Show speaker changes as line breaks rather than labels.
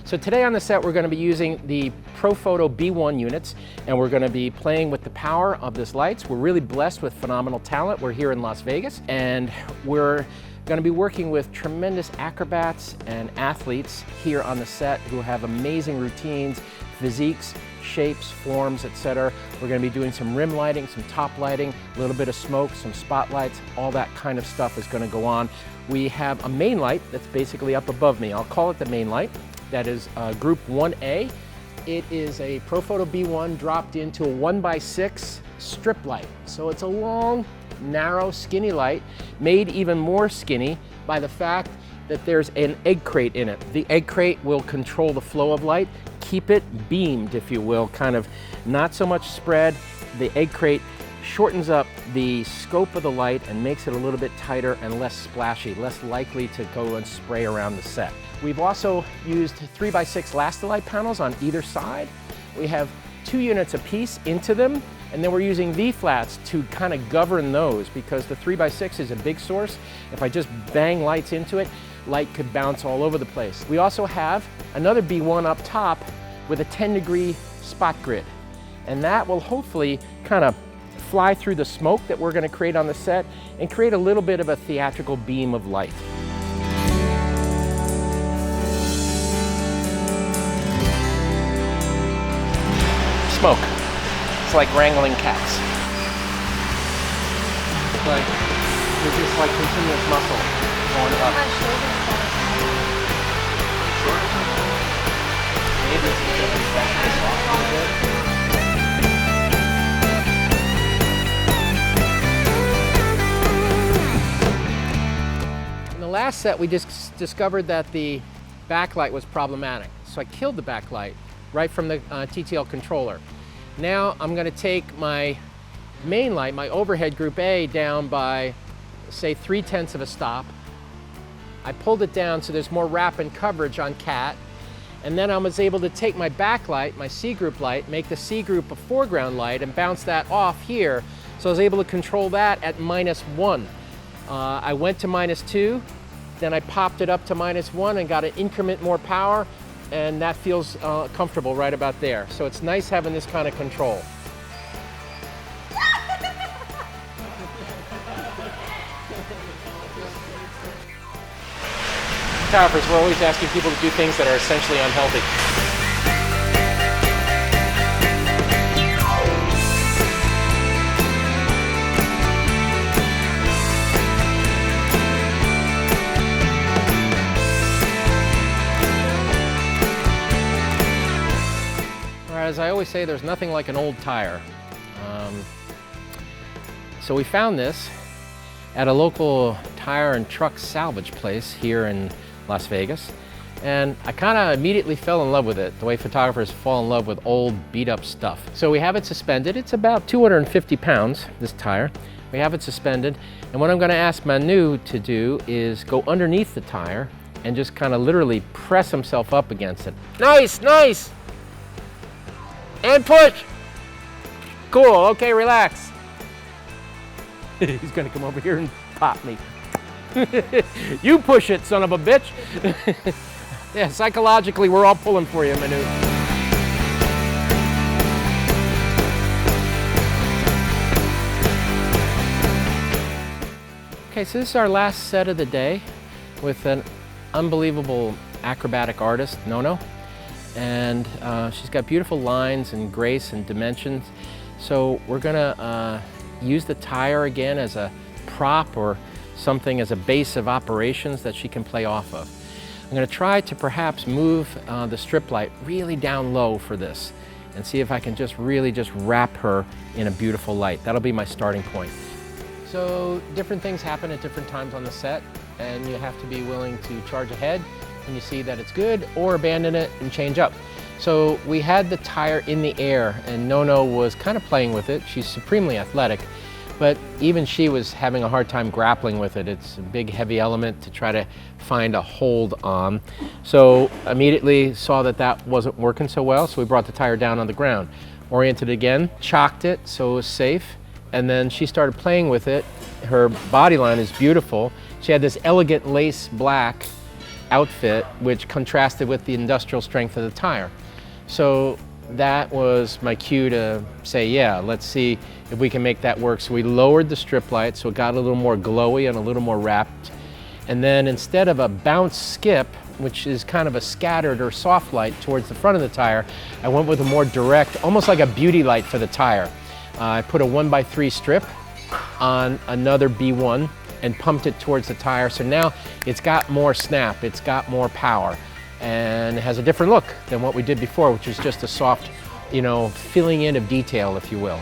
So today on the set, we're going to be using the Profoto B1 units, and we're going to be playing with the power of this lights. We're really blessed with phenomenal talent. We're here in Las Vegas, and we're going to be working with tremendous acrobats and athletes here on the set who have amazing routines, physiques, shapes, forms, etc. We're going to be doing some rim lighting, some top lighting, a little bit of smoke, some spotlights, all that kind of stuff is going to go on. We have a main light that's basically up above me. I'll call it the main light. That is group 1A. It is a Profoto B1 dropped into a 1x6 strip light. So it's a long, narrow, skinny light, made even more skinny by the fact that there's an egg crate in it. The egg crate will control the flow of light, keep it beamed, if you will, kind of not so much spread. The egg crate shortens up the scope of the light and makes it a little bit tighter and less splashy, less likely to go and spray around the set. We've also used 3x6 Lastilite panels on either side. We have 2 units apiece into them, and then we're using V-flats to kind of govern those because the 3x6 is a big source. If I just bang lights into it, light could bounce all over the place. We also have another B1 up top with a 10-degree spot grid, and that will hopefully kind of fly through the smoke that we're going to create on the set and create a little bit of a theatrical beam of light. Smoke. It's like wrangling cats. It's like, it's just like continuous muscle going up. Maybe it's because it's back this off a little bit. In the last set, we just discovered that the backlight was problematic. So I killed the backlight right from the TTL controller. Now I'm going to take my main light, my overhead group A, down by, say, 3/10 of a stop. I pulled it down so there's more wrap and coverage on cat. And then I was able to take my backlight, my C group light, make the C group a foreground light and bounce that off here. So I was able to control that at -1. I went to -2, then I popped it up to -1 and got an increment more power, and that feels comfortable right about there. So it's nice having this kind of control. Photographers, we're always asking people to do things that are essentially unhealthy. As I always say, there's nothing like an old tire. So we found this at a local tire and truck salvage place here in Las Vegas, and I kind of immediately fell in love with it, the way photographers fall in love with old beat up stuff. So we have it suspended. It's about 250 pounds, this tire. We have it suspended, and what I'm going to ask Manu to do is go underneath the tire and just kind of literally press himself up against it. Nice, nice! And push! Cool, okay, relax. He's gonna come over here and pop me. You push it, son of a bitch. Yeah, psychologically, we're all pulling for you, Manu. Okay, so this is our last set of the day with an unbelievable acrobatic artist, Nono. And she's got beautiful lines and grace and dimensions. So we're gonna use the tire again as a prop or something as a base of operations that she can play off of. I'm gonna try to perhaps move the strip light really down low for this and see if I can really wrap her in a beautiful light. That'll be my starting point. So different things happen at different times on the set, and you have to be willing to charge ahead when you see that it's good, or abandon it and change up. So we had the tire in the air, and Nono was kind of playing with it. She's supremely athletic, but even she was having a hard time grappling with it. It's a big, heavy element to try to find a hold on. So immediately saw that that wasn't working so well, so we brought the tire down on the ground. Oriented again, chocked it so it was safe, and then she started playing with it. Her body line is beautiful. She had this elegant lace black outfit, which contrasted with the industrial strength of the tire. So that was my cue to say, yeah, let's see if we can make that work. So we lowered the strip light so it got a little more glowy and a little more wrapped. And then instead of a bounce skip, which is kind of a scattered or soft light towards the front of the tire, I went with a more direct, almost like a beauty light for the tire. I put a 1x3 strip on another B1 and pumped it towards the tire. So now it's got more snap, it's got more power, and it has a different look than what we did before, which was just a soft, filling in of detail, if you will.